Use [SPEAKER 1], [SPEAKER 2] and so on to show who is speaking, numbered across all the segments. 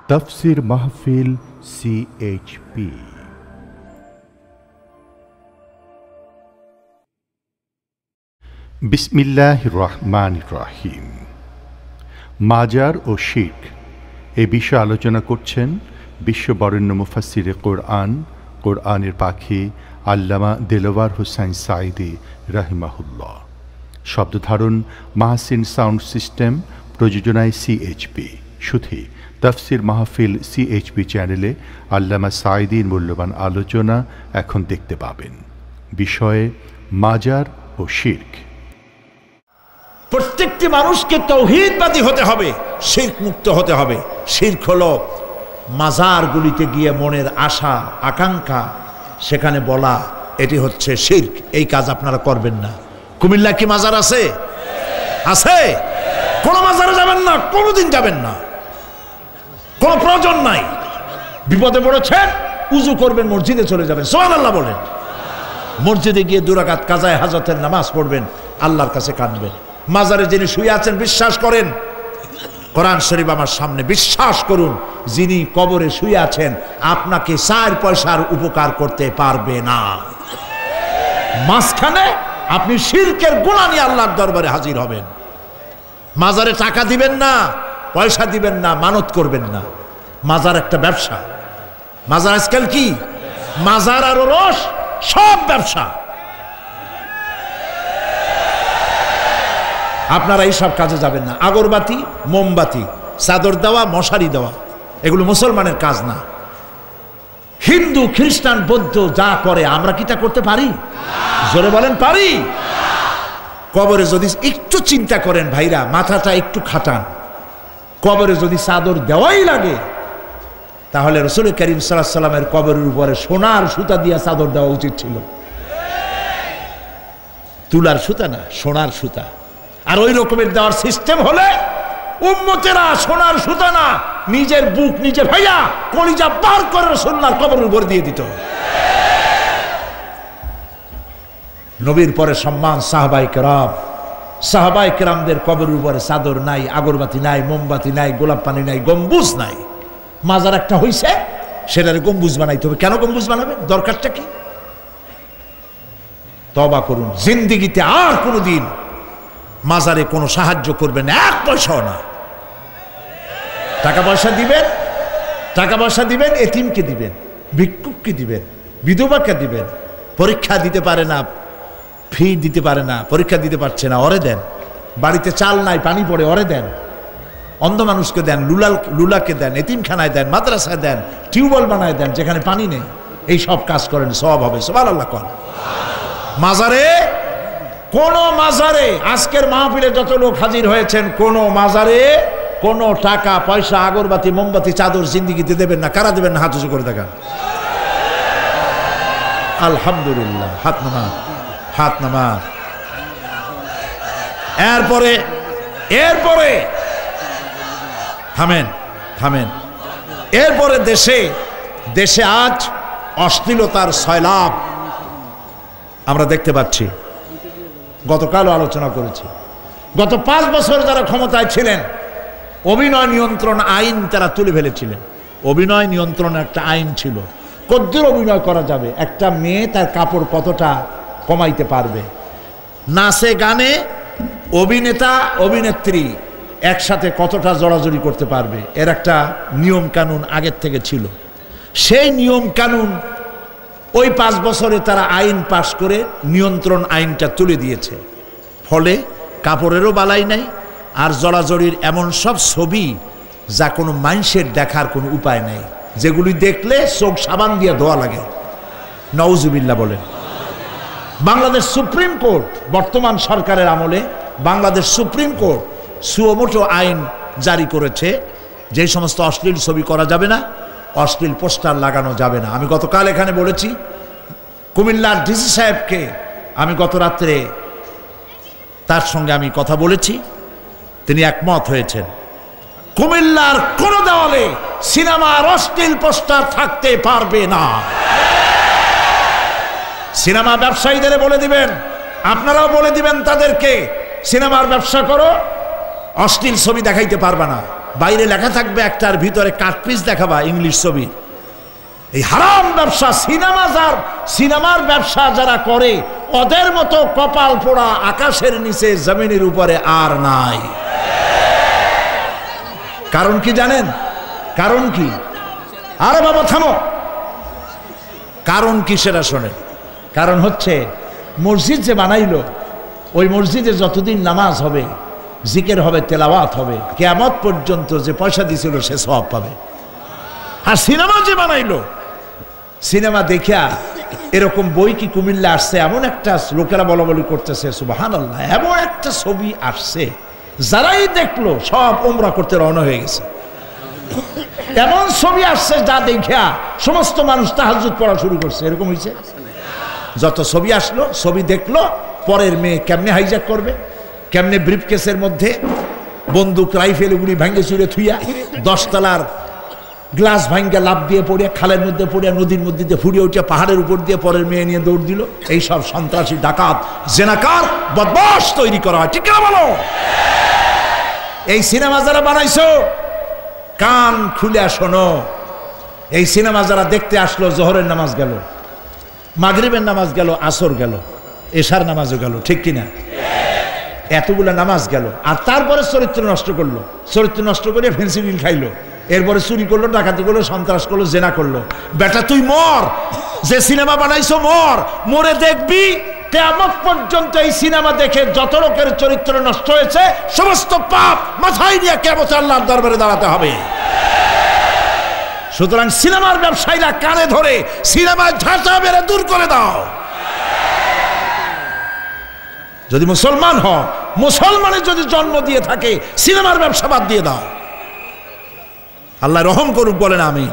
[SPEAKER 1] তাফসীর মাহফিল CHP। বিসমিল্লাহির রহমানির রহিম। মাজার ও শিরক এ বিষয়ে আলোচনা করছেন বিশ্ববরেণ্য মুফাসসিরে কোরআন, কোরআনের পাখি আল্লামা দেলোয়ার হোসাইন সাঈদী রাহিমাহুল্লাহ। শব্দধারণ মাহসিন সাউন্ড সিস্টেম, প্রযোজনায় CHP। সুধী তাফসীর মাহফিল CHP চ্যানেলে আল্লামা সাঈদীর মূল্যবান আলোচনা এখন দেখতে পাবেন। বিষয়ে মাজার ও শিরক।
[SPEAKER 2] প্রত্যেকটি মানুষকে তাওহীদবাদী হতে হবে, শিরক মুক্ত হতে হবে। শিরক হলো মাজারগুলিতে গিয়ে মনের আশা আকাঙ্ক্ষা সেখানে বলা, এটি হচ্ছে শিরক। এই কাজ আপনারা করবেন না। কুমিল্লা কি মাজার আছে? আছে? কোন মাজারে যাবেন না, কোনোদিন যাবেন না, কোনো প্রয়োজন নাই। বিপদে পড়েছেন, উজু করবেন, মসজিদে চলে যাবেন, সুবহানাল্লাহ বলেন। মসজিদে গিয়ে 2 রাকাত কাজায়ে হাজতের নামাজ পড়বেন, আল্লাহর কাছে কাঁদবেন। মাজারে যিনি শুয়ে আছেন বিশ্বাস করেন, কোরআন শরীফ আমার সামনে, বিশ্বাস করুন, যিনি কবরে শুয়ে আছেন আপনাকে 4 পয়সার উপকার করতে পারবে না। মাঝখানে আপনি শিরকের গুনাহ নিয়ে আল্লাহর দরবারে হাজির হবেন। মাজারে টাকা দিবেন না, পয়সা দিবেন না, মানত করবেন না। মাজার একটা ব্যবসা। মাজার আজকাল কি? মাজার আর রস সব ব্যবসা। আপনারা এইসব কাজে যাবেন না। আগরবাতি, মোমবাতি, চাদর দেওয়া, মশারি দেওয়া, এগুলো মুসলমানের কাজ না। হিন্দু, খ্রিস্টান, বৌদ্ধ যা করে আমরা কি তা করতে পারি? জোরে বলেন, পারি? কবরে যদি একটু চিন্তা করেন ভাইরা, মাথাটা একটু খাটান, কবরে যদি চাদর দেওয়াই লাগে তাহলে রাসূল করিম সাল্লাল্লাহু আলাইহি ওয়াসাল্লামের কবরের উপরে সোনার সুতা দিয়ে চাদর দেওয়া উচিত ছিল। তুলার সুতা না, সোনার সুতা। আর ওই রকমের দেওয়ার সিস্টেম হলে উম্মতেরা সোনার সুতা না, নিজের বুক নিজে ভাইয়া কলিজা বার করে রাসূলুল্লাহর কবরের উপর দিয়ে দিত। নবীর পরে সম্মান সাহাবায়ে কেরাম। সাহাবায়ে কেরামদের কবরের উপরে চাদর নাই, আগরবাতি নাই, মোমবাতি নাই, গোলাপ পানি নাই, গম্বুজ নাই। মাজার একটা হইছে, সেটারে গম্বুজ বানাইতে হবে। কেন গম্বুজ বানাবে? দরকারটা কি? তওবা করুন, জিন্দেগিতে আর কোনোদিন মাজারে কোনো সাহায্য করবেন না, 1 পয়সাও না। টাকা পয়সা দিবেন, টাকা পয়সা দিবেন, এতিমকে দিবেন, ভিক্ষুককে দিবেন, বিধবাকে দিবেন। পরীক্ষা দিতে পারে না, ফি দিতে পারে না, পরীক্ষা দিতে পারছে না, ওরে দেন। বাড়িতে চাল নাই, পানি পড়ে, ওরে দেন। অন্ধ মানুষকে দেন, লুলাকে দেন, এতিমখানায় দেন, মাদ্রাসায় দেন, টিউবওয়েল বানায় দেন যেখানে পানি নেই। এই সব কাজ করেন, সওয়াব হবে। সুবহানাল্লাহ কর। মাজারে, কোন মাজারে, আজকের মাহফিলে যত লোক হাজির হয়েছেন, কোন মাজারে কোন টাকা পয়সা, আগরবাতি, মোমবাতি, চাদর জিন্দেগিতে দেবেন না। কারা দেবেন না? হাত উঁচু করে দেখান। আলহামদুলিল্লাহ। হাত নামা, হাত নামা। এরপরে থামেন, থামেন। এরপরে দেশে আজ অশ্লীলতার সয়লাব আমরা দেখতে পাচ্ছি। গতকালও আলোচনা করেছি। গত 5 বছর যারা ক্ষমতায় ছিলেন, অভিনয় নিয়ন্ত্রণ আইন তারা তুলে ফেলেছিলেন। অভিনয় নিয়ন্ত্রণ একটা আইন ছিল, কতদূর অভিনয় করা যাবে, একটা মেয়ে তার কাপড় কতটা কমাইতে পারবে, নাচে গানে অভিনেতা অভিনেত্রী একসাথে কতটা জড়াজড়ি করতে পারবে, এর একটা নিয়ম কানুন আগের থেকে ছিল। সেই নিয়ম কানুন ওই 5 বছরে তারা আইন পাশ করে নিয়ন্ত্রণ আইনটা তুলে দিয়েছে। ফলে কাপড়েরও বালাই নাই, আর জড়াজড়ির এমন সব ছবি যা কোনো মানুষের দেখার কোনো উপায় নাই, যেগুলি দেখলে চোখ সাবান দিয়ে ধোয়া লাগে। নাউজুবিল্লাহ বলেন। বাংলাদেশ সুপ্রিম কোর্ট, বর্তমান সরকারের আমলে বাংলাদেশ সুপ্রিম কোর্ট সুমোটো আইন জারি করেছে, যে সমস্ত অশ্লীল ছবি করা যাবে না, অশ্লীল পোস্টার লাগানো যাবে না। আমি গতকাল এখানে বলেছি, কুমিল্লার ডিসি সাহেবকে আমি গত রাত্রে তার সঙ্গে আমি কথা বলেছি, তিনি একমত হয়েছেন। কুমিল্লার কোন দেওয়ালে সিনেমার অশ্লীল পোস্টার থাকতে পারবে না। সিনেমা ব্যবসায়ীদের বলে দিবেন, আপনারাও বলে দিবেন তাদেরকে, সিনেমার ব্যবসা করো, অশ্লীল ছবি দেখাইতে পারবে না। বাইরে লেখা থাকবে একটার ভিতরে কাটপিস দেখাবা ইংলিশ ছবি। এই হারাম ব্যবসা, সিনেমার ব্যবসা যারা করে ওদের মতো কপাল পোড়া আকাশের নিচে জমিনের উপরে আর নাই। কারণ কি জানেন? কারণ কি? আরে বাবা থামো, কারণ কি সেটা শোনেন। কারণ হচ্ছে মসজিদ যে বানাইলো, ওই মসজিদে যতদিন নামাজ হবে, জিকির হবে, তেলাওয়াত হবে, কিয়ামত পর্যন্ত যে পয়সা দিছিল সে সওয়াব পাবে। আর সিনেমা যে বানাইলো, সিনেমা দেখিয়া এরকম বই কি কুমিল্লা আসছে, এমন একটা লোকেরা বলা বলি করতেছে সুবহানাল্লাহ, এমন একটা ছবি আসছে যারাই দেখলো সব উমরা করতে রওনা হয়ে গেছে। এমন ছবি আসছে যা দেখিয়া সমস্ত মানুষ তাহাজ্জুদ পড়া শুরু করছে। এরকম হয়েছে। যত ছবি আসলো, ছবি দেখলো, পরের মেয়ে কেমনে হাইজ্যাক করবে, কেমনে ব্রিফকেসের মধ্যে বন্দুক রাইফেল এগুলি ভাঙ্গে চুরে থুইয়া 10 তলার গ্লাস ভাঙ্গা লাভ দিয়ে পড়িয়া, খালের মধ্যে পড়িয়া, নদীর মধ্যে দিয়ে ফুড়িয়ে উঠে পাহাড়ের উপর দিয়ে পরের মেয়ে নিয়ে দৌড় দিল। এই সব সন্ত্রাসী, ডাকাত, জেনাকার, বদমাশ তৈরি করা হয়। ঠিক না বলো? এই সিনেমা যারা বানাইছো, কান খুলে শোনো। এই সিনেমা যারা দেখতে আসলো, জোহরের নামাজ গেল, মাগরিবের নামাজ গেল, আসর গেল, এশার নামাজও গেল, ঠিক কিনা? এতগুলো নামাজ গেল, আর তারপরে চরিত্র নষ্ট করলো। চরিত্র নষ্ট করে ফেন্সিডিল খাইলো, এরপরে চুরি করলো, ডাকাতি করলো, সন্ত্রাস করলো, জেনা করলো। বেটা তুই মর, যে সিনেমা বানাইছো মর, মরে দেখবি কিয়ামত পর্যন্ত এই সিনেমা দেখে যত লোকের চরিত্র নষ্ট হয়েছে সমস্ত পাপ মাথায় নিয়ে কিয়ামতে আল্লাহর দরবারে দাঁড়াতে হবে। সুতরাং সিনেমার ব্যবসায়ীরা কানে ধরে সিনেমায় ঝাঁটা বেড়ে দূর করে দাও। যদি মুসলমান হও, মুসলমানের যদি জন্ম দিয়ে থাকে, সিনেমার ব্যবসা বাদ দিয়ে দাও। আল্লাহ রহম করুক, বলেন আমিন।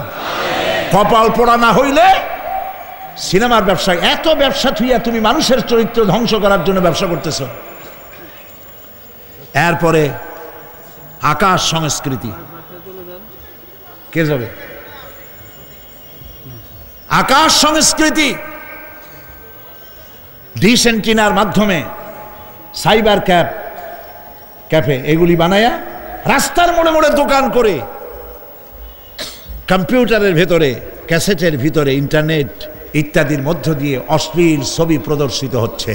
[SPEAKER 2] কপাল পোড়া না হইলে সিনেমার ব্যবসা, এত ব্যবসা থুইয়া তুমি মানুষের চরিত্র ধ্বংস করার জন্য ব্যবসা করতেছ। এরপরে আকাশ সংস্কৃতি, কে যাবে? আকাশ সংস্কৃতি ডিশ এন্টিনার মাধ্যমে সাইবার ক্যাফে এগুলি বানায়া রাস্তার মোড়ে মোড়ে দোকান করে, কম্পিউটারের ভেতরে, ক্যাসেটের ভিতরে, ইন্টারনেট ইত্যাদির মধ্য দিয়ে অশ্লীল ছবি প্রদর্শিত হচ্ছে।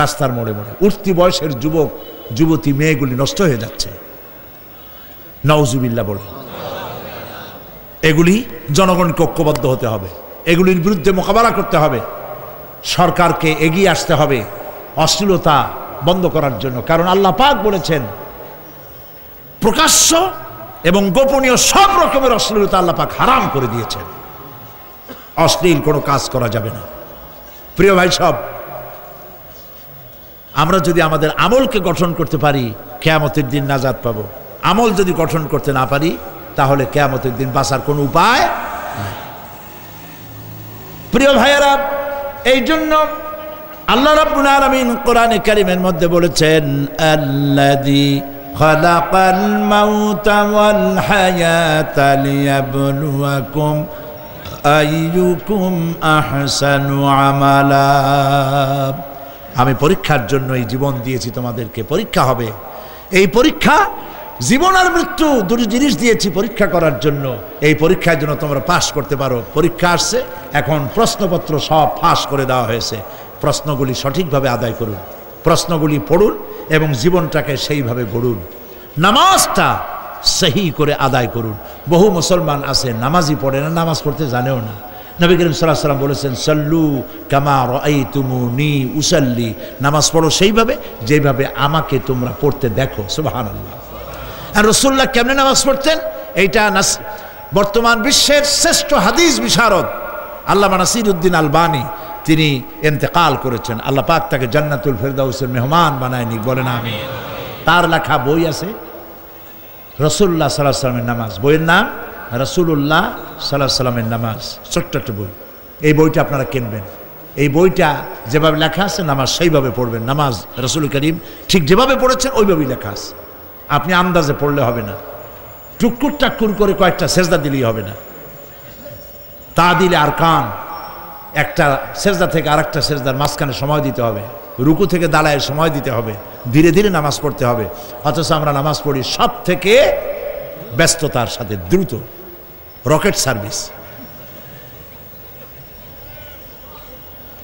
[SPEAKER 2] রাস্তার মোড়ে মোড়ে উঠতি বয়সের যুবক যুবতী মেয়েগুলি নষ্ট হয়ে যাচ্ছে। নাউজুবিল্লাহ বলে। এগুলি জনগণকে ঐক্যবদ্ধ হতে হবে, এগুলির বিরুদ্ধে মোকাবেলা করতে হবে। সরকারকে এগিয়ে আসতে হবে অশ্লীলতা বন্ধ করার জন্য। কারণ আল্লাহ পাক বলেছেন, প্রকাশ্য এবং গোপনীয় সব রকমের অশ্লীলতা আল্লাহ পাক হারাম করে দিয়েছেন। অশ্লীল কোনো কাজ করা যাবে না। প্রিয় ভাই সব, আমরা যদি আমাদের আমলকে গঠন করতে পারি, কিয়ামতের দিন নাজাত পাবো। আমল যদি গঠন করতে না পারি, তাহলে কিয়ামতের দিন বাঁচার কোনো উপায় নাই। প্রিয় ভাইয়েরা, এই জন্য আল্লাহ রাব্বুল আলামিন কোরআনে কারীমের মধ্যে বলেছেন, আল্লাযী খালাকাল মাউতা ওয়াল হায়াতা লিয়াবলুয়াকুম আইয়ুকুম আহসানু আমালা। আমি পরীক্ষার জন্য এই জীবন দিয়েছি, তোমাদেরকে পরীক্ষা হবে। এই পরীক্ষা, জীবন আর মৃত্যু দুটি জিনিস দিয়েছি পরীক্ষা করার জন্য। এই পরীক্ষার জন্য তোমরা পাস করতে পারো। পরীক্ষা আসছে, এখন প্রশ্নপত্র সব ফাঁস করে দেওয়া হয়েছে। প্রশ্নগুলি সঠিকভাবে আদায় করুন, প্রশ্নগুলি পড়ুন এবং জীবনটাকে সেইভাবে গড়ুন। নামাজটা সহি করে আদায় করুন। বহু মুসলমান আছে নামাজই পড়ে না, নামাজ পড়তে জানেও না। নবী করিম সাল্লাল্লাহু আলাইহি ওয়াসাল্লাম বলেছেন, সাল্লু কামা রাআইতুমুনি উসাল্লি। নামাজ পড়ো সেইভাবে যেভাবে আমাকে তোমরা পড়তে দেখো। সুবহানাল্লাহ। আর রাসূলুল্লাহ কেমনে নামাজ পড়তেন, এইটা বর্তমান বিশ্বের শ্রেষ্ঠ হাদিস বিশারদ আল্লামা নাসিরউদ্দিন আলবানী তিনি ইন্তেকাল করেছেন। আল্লাহ পাক তাকে জান্নাতুল ফেরদাউসের মেহমান বানায় নিক, বলেন আমিন। তার লেখা বই আছে রাসূলুল্লাহ সাল্লাল্লাহু আলাইহি ওয়াসাল্লামের নামাজ। বইয়ের নাম রাসূলুল্লাহ সাল্লাল্লাহু আলাইহি ওয়াসাল্লামের নামাজ। ছোট্ট একটা বই। এই বইটা আপনারা কিনবেন। এই বইটা যেভাবে লেখা আছে নামাজ সেইভাবে পড়বেন। নামাজ রাসূল করিম ঠিক যেভাবে পড়েছেন ওইভাবেই লেখা আছে। আপনি আন্দাজে পড়লে হবে না, টুকুর টাক্কুর করে কয়েকটা সেজদা দিলেই হবে না। তা দিলে আর কান, একটা সেজদা থেকে আরেকটা সেজদার মাঝখানে সময় দিতে হবে। রুকু থেকে দাঁড়ায় সময় দিতে হবে, ধীরে ধীরে নামাজ পড়তে হবে। অথচ আমরা নামাজ পড়ি সব থেকে ব্যস্ততার সাথে, দ্রুত, রকেট সার্ভিস।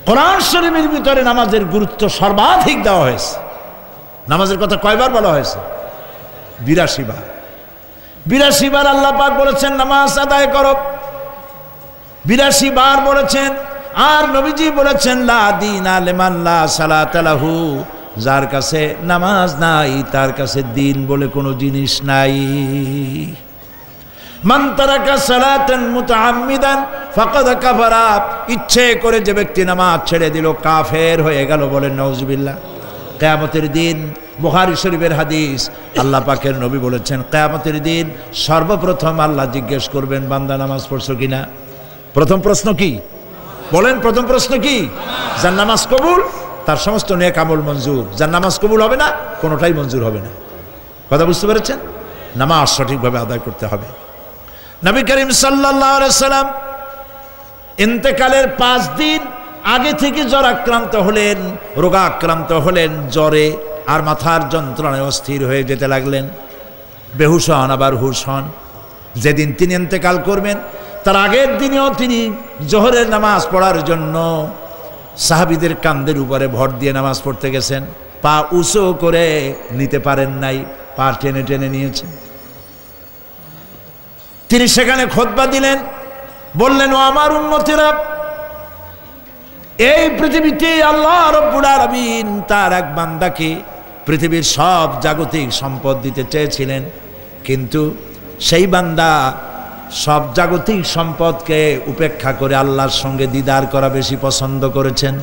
[SPEAKER 2] কোরআন শরীফের ভিতরে নামাজের গুরুত্ব সর্বাধিক দেওয়া হয়েছে। নামাজের কথা কয়বার বলা হয়েছে? 82 বার। 82 বার আল্লাহ পাক বলেছেন নামাজ আদায় করো, 82 বার বলেছেন। আর নবীজি বলেছেন লা দীনা লিমান লা সালাতা লাহু, যার কাছে নামাজ নাই তার কাছে দিন বলে কোনো জিনিস নাই। মান তারাকা সালাতান মুতাআম্মিদান ফাকাদ কাফারা, ইচ্ছে করে যে ব্যক্তি নামাজ ছেড়ে দিল কাফের হয়ে গেল, বলেন নাউজুবিল্লাহ। কিয়ামতের দিন, বুখারী শরীফের হাদিস, আল্লাহ পাকের নবী বলেছেন কিয়ামতের দিন সর্বপ্রথম আল্লাহ জিজ্ঞেস করবেন বান্দা নামাজ পড়ছো কিনা। প্রথম প্রশ্ন কি বলেন? প্রথম প্রশ্ন কি? যার নামাজ কবুল তার সমস্ত নেক আমল মঞ্জুর, যার নামাজ কবুল হবে না কোনোটাই মঞ্জুর হবে না। কথা বুঝতে পেরেছেন? নামাজ সঠিকভাবে আদায় করতে হবে। নবী করিম সাল্লাল্লাহু আলাইহি সাল্লাম ইন্তেকালের 5 দিন আগে থেকে জ্বর আক্রান্ত হলেন, রোগাক্রান্ত হলেন, জ্বরে আর মাথার যন্ত্রণায় অস্থির হয়ে যেতে লাগলেন, বেহুশ হন আবার হুশ হন। যেদিন তিনি ইন্তেকাল করবেন তার আগের দিনেও তিনি জোহরের নামাজ পড়ার জন্য সাহাবীদের কাঁধের উপরে ভর দিয়ে নামাজ পড়তে গেছেন, পা উঁচু করে নিতে পারেন নাই, পা টেনে টেনে নিয়েছেন। তিনি সেখানে খুতবা দিলেন, বললেন ও আমার উম্মতেরা, এই পৃথিবীতে আল্লাহ রাব্বুল আলামিন তার এক বান্দাকে পৃথিবীর সব জাগতিক সম্পদ দিতে চেয়েছিলেন, কিন্তু সেই বান্দা সব জাগতিক সম্পদকে উপেক্ষা করে আল্লাহর সঙ্গে দিদার করা বেশি পছন্দ করেছেন।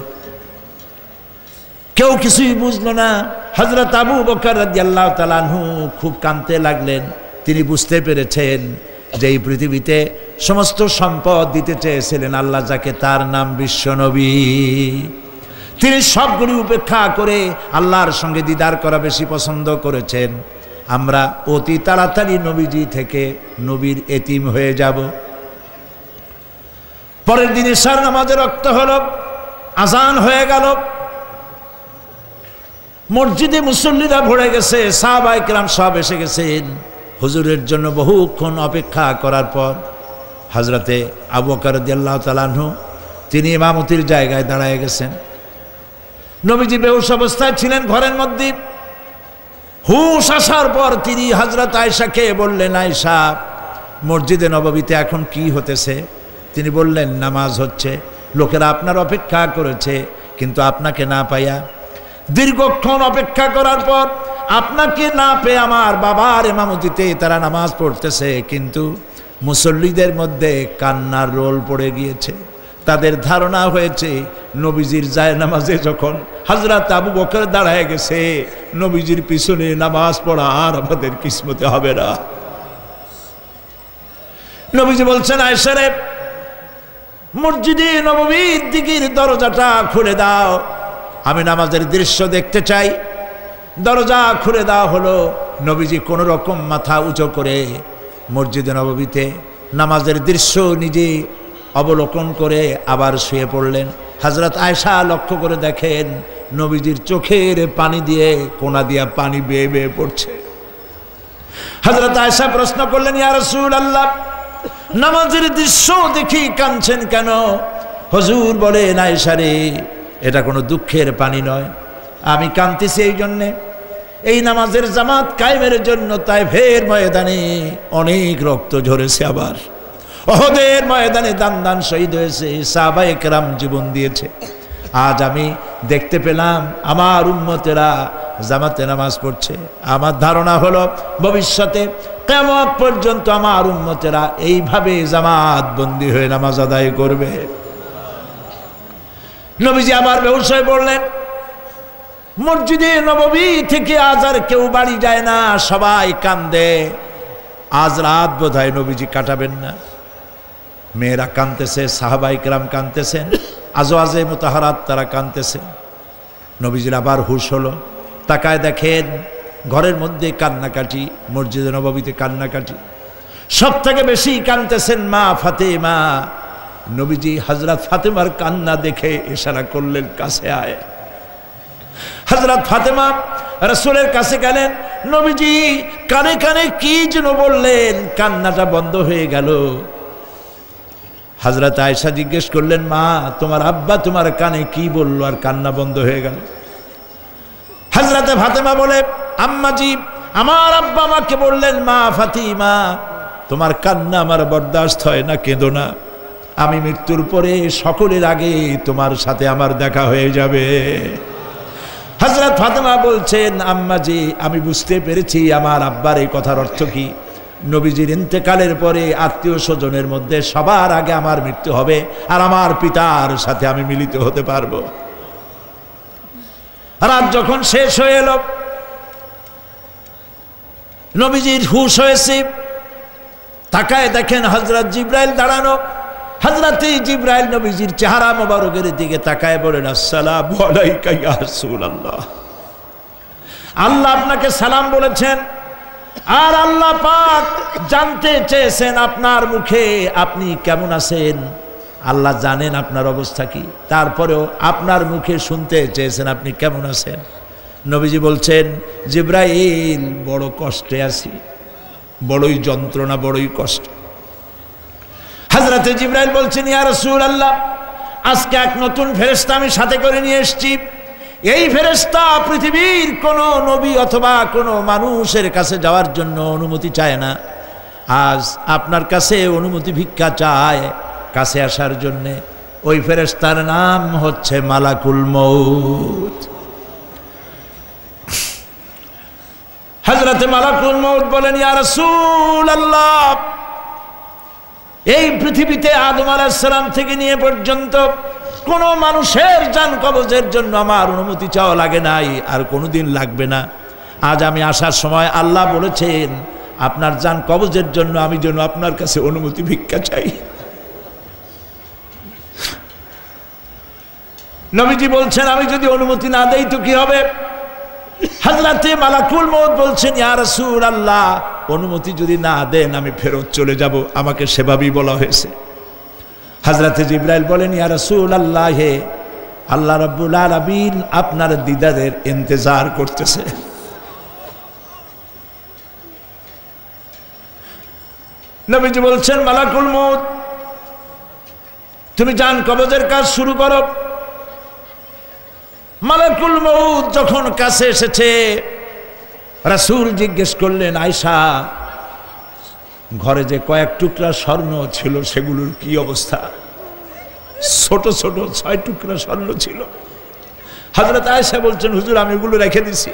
[SPEAKER 2] কেউ কিছুই বুঝলো না। হযরত আবু বকর রাদিয়াল্লাহু তাআলা আনহু খুব কাঁদতে লাগলেন। তিনি বুঝতে পেরেছেন যে এই পৃথিবীতে সমস্ত সম্পদ দিতে চেয়েছিলেন আল্লাহ যাকে, তার নাম বিশ্বনবী। তিনি সবগুলি উপেক্ষা করে আল্লাহর সঙ্গে দিদার করা বেশি পছন্দ করেছেন। আমরা অতি তাড়াতাড়ি নবীজি থেকে নবীর এতিম হয়ে যাব। পরের দিন ইশার নামাজের ওয়াক্ত হলো, আজান হয়ে গেল, মসজিদে মুসল্লিরা ভরে গেছে, সাহাবায়ে কেরাম সব এসে গেছেন। হুজুরের জন্য বহুক্ষণ অপেক্ষা করার পর হযরতে আবু বকর রাদিয়াল্লাহু তাআলা আনহু তিনি ইমামতির জায়গায় দাঁড়ায় গেছেন। নবীজি বেহুশ অবস্থায় ছিলেন ঘরের মধ্যে। হুশ আসার পর তিনি হযরত আয়েশাকে বললেন, আয়েশা, মসজিদে নববীতে এখন কি হতেছে? তিনি বললেন, নামাজ হচ্ছে, লোকেরা আপনার অপেক্ষা করেছে, কিন্তু আপনাকে না পাইয়া দীর্ঘক্ষণ অপেক্ষা করার পর আপনাকে না পেয়ে আমার বাবার ইমামতিতে তারা নামাজ পড়তেছে, কিন্তু মুসল্লিদের মধ্যে কান্নার রোল পড়ে গিয়েছে। তাদের ধারণা হয়েছে নবীজির জায়নামাজে যখন হযরত আবু বকর দাঁড়ায় গেছে, নবীজির পিছনে নামাজ পড়া আর আমাদের কিসমতে হবে না। নবীজি বলছেন, আয়েশা রে, মসজিদে নববীর দিকের দরজাটা খুলে দাও, আমি নামাজের দৃশ্য দেখতে চাই। দরজা খুলে দেওয়া হলো। নবীজি কোন রকম মাথা উঁচু করে মসজিদে নববীতে নামাজের দৃশ্য নিজে অবলোকন করে আবার শুয়ে পড়লেন। হযরত আয়েশা লক্ষ্য করে দেখেন নবীজির চোখের পানি দিয়ে কোনা দিয়া পানি বেয়ে বেয়ে পড়ছে। হযরত আয়েশা প্রশ্ন করলেন, ইয়া রাসূলুল্লাহ, নামাজের দৃশ্য দেখি কাঁদছেন কেন? হুজুর বলেন, আয়েশা রে, এটা কোনো দুঃখের পানি নয়, আমি কাঁদতেছি এই জন্যে, এই নামাজের জামাত কায়েমের জন্য তায়েফের ময়দানে অনেক রক্ত ঝরেছে, আবার উহুদের ময়দানে দান দান শহীদ হয়েছে, সাহাবায়ে কেরাম জীবন দিয়েছে। আজ আমি দেখতে পেলাম আমার উম্মতেরা জামাতে নামাজ পড়ছে। আমার ধারণা হলো ভবিষ্যতে কিয়ামত পর্যন্ত আমার উম্মতেরা এইভাবে জামাত বন্দী হয়ে নামাজ আদায় করবে। নবীজি আবার বেহুশ হয়ে পড়লেন। মসজিদে নববী থেকে আজ আর কেউ বাড়ি যায় না, সবাই কান্দে। আজ রাত বোধহয় নবীজি কাটাবেন না। মেয়েরা কাঁদতেছে, সাহাবায়ে কেরাম কাঁদতেছেন, আজওয়াজে মুতাহারাত তারা কাঁদতেছে। নবীজির আবার হুশ হলো, তাকায় দেখেন ঘরের মধ্যে কান্নাকাটি, মসজিদে নববীতে কান্নাকাটি। সব থেকে বেশি কাঁদতেছেন মা ফাতেমা। নবীজি হযরত ফাতেমার কান্না দেখে ইশারা করলেন, কাছে আয়। হযরত ফাতেমা রাসূলের কাছে গেলেন, নবীজি কানে কানে কি যেন বললেন, কান্নাটা বন্ধ হয়ে গেল। হযরত আয়েশা জিজ্ঞেস করলেন, মা তোমার আব্বা তোমার কানে কি বলল আর কান্না বন্ধ হয়ে গেল? হযরত ফাতেমা বলে, আম্মাজি আমার আব্বা আমাকে বললেন, মা ফাতিমা তোমার কান্না আমার বরদাস্ত হয় না, কেঁদো না, আমি মৃত্যুর পরে সকলের আগে তোমার সাথে আমার দেখা হয়ে যাবে। হযরত ফাতেমা বলছেন, আম্মাজি আমি বুঝতে পেরেছি আমার আব্বার এই কথার অর্থ কি। নবীজির ইন্তেকালের পরে আত্মীয় স্বজনের মধ্যে সবার আগে আমার মৃত্যু হবে আর আমার পিতার সাথে আমি মিলিত হতে পারবো। রাত যখন শেষ হয়ে এলো, নবীজির হুঁশ হয়েছে, তাকায় দেখেন হযরত জিবরাইল দাঁড়ানো। হযরত জিবরাইল নবীজির চেহারা মোবারকের দিকে তাকায় বলেন, আসসালামু আলাইকা ইয়া রাসূলুল্লাহ, আল্লাহ আপনাকে সালাম বলেছেন আর আল্লাহ পাক জানতে চেয়েছেন আপনার মুখে আপনি কেমন আছেন। আল্লাহ জানেন আপনার অবস্থা কি, তারপরেও আপনার মুখে শুনতে চেয়েছেন আপনি কেমন আছেন। নবীজি বলছেন, জিবরাইল বড় কষ্টে আছি, বড়ই যন্ত্রণা, বড়ই কষ্ট। হযরত জিবরাইল বলছেন, ইয়া রাসূলুল্লাহ আজকে এক নতুন ফেরেশতা আমি সাথে করে নিয়ে এসেছি। এই ফেরেশতা পৃথিবীর কোন নবী অথবা কোনো মানুষের কাছে যাওয়ার জন্য অনুমতি চায় না, আজ আপনার কাছে অনুমতি ভিক্ষা চায় কাছে আসার জন্য। ওই ফেরেশতার নাম হচ্ছে মালাকুল মউত। হযরত মালাকুল মউত বলেন, ইয়া রাসূলুল্লাহ এই পৃথিবীতে আদম আলাইহিস সালাম থেকে নিয়ে পর্যন্ত কোন মানুষের জান কবজের জন্য আমার অনুমতি চাওয়া লাগে নাই, আর কোনোদিন লাগবে না। আজ আমি আসার সময় আল্লাহ বলেছেন আপনার জান কবজের জন্য আমি যেন আপনার কাছে অনুমতি ভিক্ষা চাই। নবীজি বলছেন, আমি যদি অনুমতি না দেই তো কি হবে? হযরতে মালাকুল মউত বলছেন, ইয়া রাসূলুল্লাহ অনুমতি যদি না দেন আমি ফেরত চলে যাব, আমাকে সেভাবেই বলা হয়েছে। হযরতে জিবরাইল বলেন, ইয়া রাসূলুল্লাহ হে আল্লাহ রাব্বুল আলামিন আপনার দিদারের ইন্তজার করতেছে। নবীজি বলছেন, মালাকুল মউত তুমি জান কবজের কাজ শুরু করো। মালাকুল মউত যখন কাছে এসেছে, রাসূল জিজ্ঞেস করলেন, আয়েশা ঘরে যে কয়েক টুকরা স্বর্ণ ছিল সেগুলোর কি অবস্থা? ছোট ছোট 6 টুকরা স্বর্ণ ছিল। হযরত আয়েশা বলছেন, হুজুর আমি এগুলো রেখে দিছি।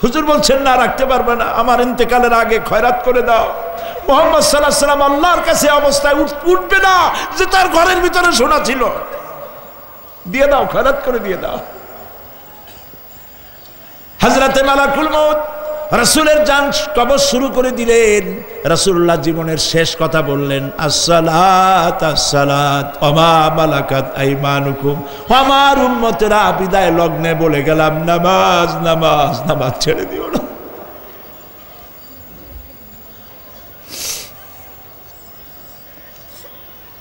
[SPEAKER 2] হুজুর বলছেন, না রাখতে পারবে না, আমার ইন্তেকালের আগে খয়রাত করে দাও। মুহাম্মদ সাল্লাল্লাহু আলাইহি সাল্লাম আল্লাহর কাছে অবস্থায় উঠবে না যে তার ঘরের ভিতরে সোনা ছিল, দিয়ে দাও, খয়রাত করে দিয়ে দাও। হযরতে মালাকুল মউত রাসূলের জান কবজ শুরু করে দিলেন। রাসূলুল্লাহ জীবনের শেষ কথা বললেন, আসসালাত আসসালাত ওয়া মা মালাকাত আইমানুকুম। আমার উম্মতেরা বিদায় লগ্নে বলে গেলাম, নামাজ নামাজ নামাজ ছেড়ে দিও না।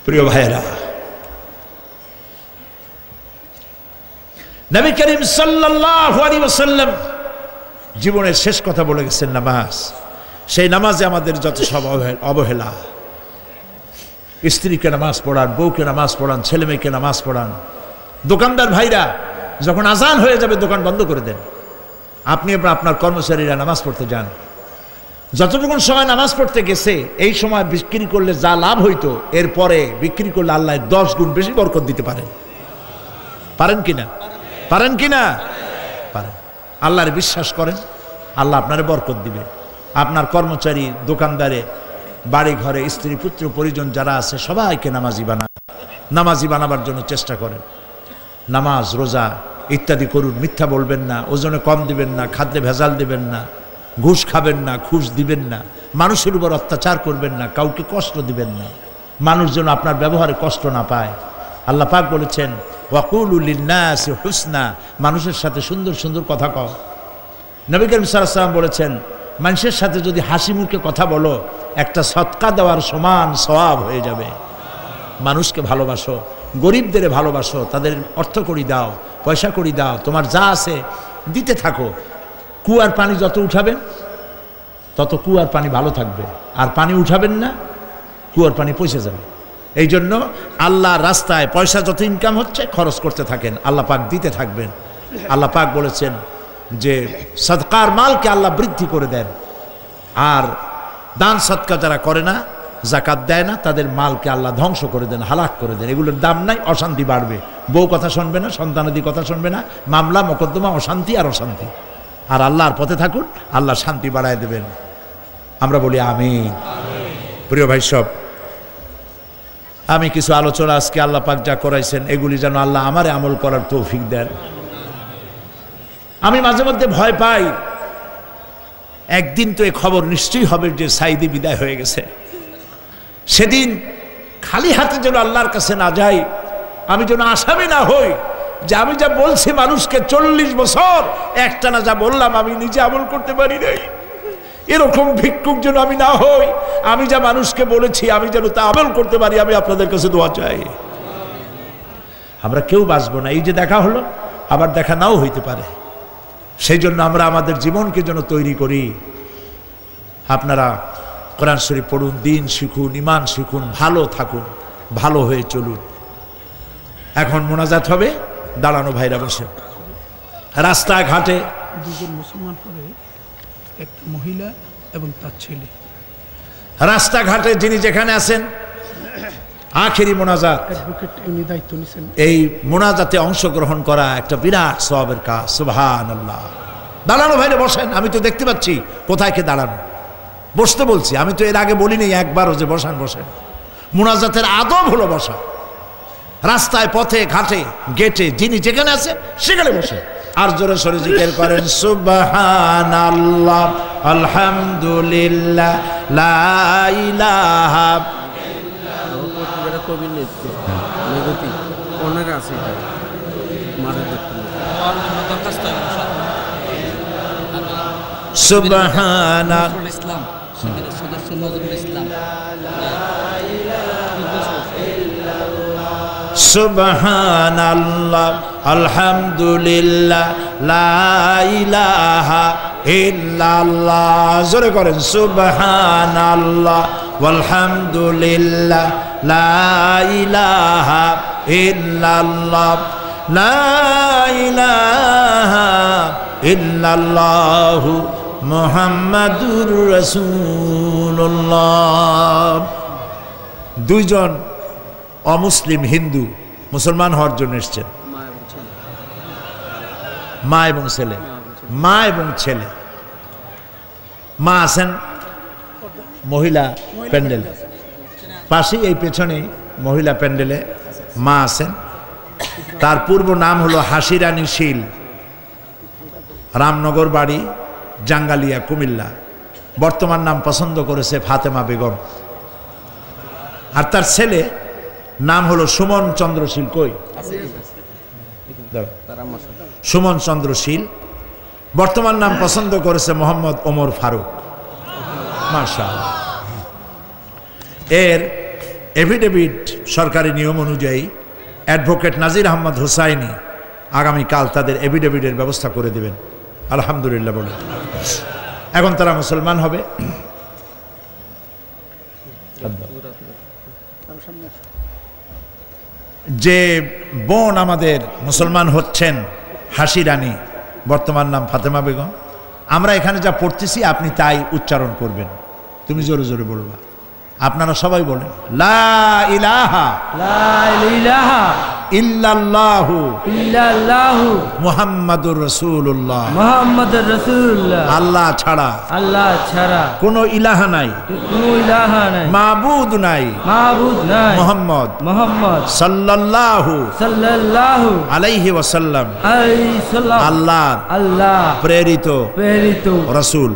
[SPEAKER 2] প্রিয় ভাইরা, নবী করিম সাল্লাল্লাহু আলাইহি ওয়াসাল্লাম জীবনের শেষ কথা বলে গেছেন নামাজ। সেই নামাজে আমাদের যত সব অবহেলা, স্ত্রীকে নামাজ পড়ান, বউকে নামাজ পড়ান, ছেলে মেয়েকে নামাজ পড়ান। দোকানদার ভাইরা যখন আজান হয়ে যাবে দোকান বন্ধ করে দেন, আপনি আপনার কর্মচারীরা নামাজ পড়তে যান। যতটুকু সময় নামাজ পড়তে গেছে এই সময় বিক্রি করলে যা লাভ হইতো এরপরে বিক্রি করলে আল্লাহ 10 গুণ বেশি বরকত দিতে পারেন। পারেন কিনা? পারেন কিনা? পারেন। আল্লাহর বিশ্বাস করেন, আল্লাহ আপনারে বরকত দিবে। আপনার কর্মচারী, দোকানদারে, বাড়ি ঘরে স্ত্রী পুত্র পরিজন যারা আছে সবাইকে নামাজি বানান। নামাজি বানাবার জন্য চেষ্টা করেন। নামাজ রোজা ইত্যাদি করুন। মিথ্যা বলবেন না, ওজনে কম দিবেন না, খাদ্যে ভেজাল দিবেন না, ঘুষ খাবেন না, ঘুষ দিবেন না, মানুষের উপর অত্যাচার করবেন না, কাউকে কষ্ট দিবেন না, মানুষ যেন আপনার ব্যবহারে কষ্ট না পায়। আল্লাহ পাক বলেছেন, ওয়াকুলু লিন্নাসি হুসনা, মানুষের সাথে সুন্দর সুন্দর কথা কও। নবী করিম সাল্লাল্লাহু আলাইহি ওয়াসাল্লাম বলেছেন, মানুষের সাথে যদি হাসি মুখে কথা বলো একটা সদকা দেওয়ার সমান সওয়াব হয়ে যাবে। মানুষকে ভালোবাসো, গরিবদের ভালোবাসো, তাদের অর্থ কড়ি দাও, পয়সা কড়ি দাও, তোমার যা আছে দিতে থাকো। কুয়ার পানি যত উঠাবেন তত কুয়ার পানি ভালো থাকবে, আর পানি উঠাবেন না কুয়ার পানি পয়সা যাবে। এই জন্য আল্লাহর রাস্তায় পয়সা যত ইনকাম হচ্ছে খরচ করতে থাকেন, আল্লাহ পাক দিতে থাকবেন। আল্লাহ পাক বলেছেন যে সদকার মালকে আল্লাহ বৃদ্ধি করে দেন, আর দান সদকা যারা করে না, জাকাত দেয় না, তাদের মালকে আল্লাহ ধ্বংস করে দেন, হালাক করে দেন। এগুলোর দাম নাই, অশান্তি বাড়বে, বউ কথা শুনবে না, সন্তানাদি কথা শুনবে না, মামলা মোকদ্দমা, অশান্তি আর অশান্তি। আর আল্লাহর পথে থাকুন, আল্লাহ শান্তি বাড়ায় দেবেন। আমরা বলি আমিন। প্রিয় ভাই সব, আমি কিছু আলোচনা আজকে আল্লাহ পাক যা করাইছেন এগুলি যেন আল্লাহ আমারে আমল করার তৌফিক দেন। আমি মাঝে মধ্যে ভয় পাই, একদিন তো এই খবর নিশ্চয়ই হবে যে সাইদি বিদায় হয়ে গেছে। সেদিন খালি হাতে যেন আল্লাহর কাছে না যাই, আমি যেন আসামি না হই যে আমি যা বলছি মানুষকে 40 বছর একটানা যা বললাম আমি নিজে আমল করতে পারি নাই। এরকম ভিক্ষুক যেন আমি না হই, আমি যা মানুষকে বলেছি আমি যেন তা আমল করতে পারি। আমি আপনাদের কাছে দোয়া চাই। আমরা কেউ বাঁচবো না, এই যে দেখা হলো আবার দেখা নাও হইতে পারে। সেই জন্য আমরা আমাদের জীবনকে যেন তৈরি করি। আপনারা কোরআন শরীফ পড়ুন, দিন শিখুন, ইমান শিখুন, ভালো থাকুন, ভালো হয়ে চলুন। এখন মোনাজাত হবে, দাঁড়ানো ভাইরা বসে। রাস্তাঘাটে
[SPEAKER 3] দুজন মুসলমান হবে, একটা মহিলা এবং তার ছেলে।
[SPEAKER 2] রাস্তাঘাটে যিনি যেখানে আছেন, আখেরি মোনাজাত,
[SPEAKER 3] উনি দায়িত্ব নিছেন।
[SPEAKER 2] এই মোনাজাতে অংশগ্রহণ করা একটা বিরাট সওয়াবের কাজ। সুবহানাল্লাহ। দাঁড়ানো ভাইরা বসেন, আমি তো দেখতে পাচ্ছি কোথায় কে দাঁড়ানো। বসতে বলছি, আমি তো এর আগে বলিনি একবারও যে বসান। বসেন। মোনাজাতের আদব হলো বসা। রাস্তায়, পথে, ঘাটে, গেটে যিনি যেখানে আছেন সেখানে বসে আর জোরে সরে জিকির করেন সুবহানাল্লাহ, আলহামদুলিল্লাহ, লা ইলাহা ইল্লাল্লাহ।
[SPEAKER 4] কবির নেগতি অনেক আছে,
[SPEAKER 2] সুবহানাল্লাহ, সুবহানাল্লাহ, আলহামদুলিল্লাহ, লা ইলাহা ইল্লাল্লাহ। জোরে করেন সুবহানাল্লাহ, আলহামদুলিল্লাহ, লা ইলাহা ইল্লাল্লাহ, লা ইলাহা ইল্লাল্লাহ, মুহাম্মাদুর রাসূলুল্লাহ। দুইজন অমুসলিম হিন্দু মুসলমান হওয়ার জন্য এসছেন, মা এবং ছেলে। মা এবং ছেলে। মা আছেন মহিলা প্যান্ডেলে, পাশেই এই পেছনে মহিলা প্যান্ডেলে মা আছেন। তার পূর্ব নাম হলো হাসিরানী শীল, রামনগর বাড়ি, জাঙ্গালিয়া, কুমিল্লা। বর্তমান নাম পছন্দ করেছে ফাতেমা বেগম। আর তার ছেলে নাম হলো সুমন চন্দ্রশীল। কই? সুমন চন্দ্রশীল। বর্তমান নাম পছন্দ করেছে মোহাম্মদ ওমর ফারুক। মাশাআল্লাহ। এর এফিডেভিট সরকারি নিয়ম অনুযায়ী অ্যাডভোকেট নাজির আহমদ হুসাইনি আগামীকাল তাদের এফিডেভিটের ব্যবস্থা করে দেবেন। আলহামদুলিল্লাহ বলে। এখন তারা মুসলমান হবে। যে বোন আমাদের মুসলমান হচ্ছেন হাসি রানী, বর্তমান নাম ফাতেমা বেগম, আমরা এখানে যা পড়তেছি আপনি তাই উচ্চারণ করবেন। তুমি জোরে জোরে বলবা। আপনারা সবাই বলেন লা ইলাহা ইল্লাল্লাহু মুহাম্মাদুর রাসূলুল্লাহ। আল্লাহ ছাড়া কোনো ইলাহা নাই, মাবুদ নাই, মুহাম্মদ সাল্লাল্লাহু আলাইহি ওয়াসাল্লাম আল্লাহ প্রেরিত রাসূল।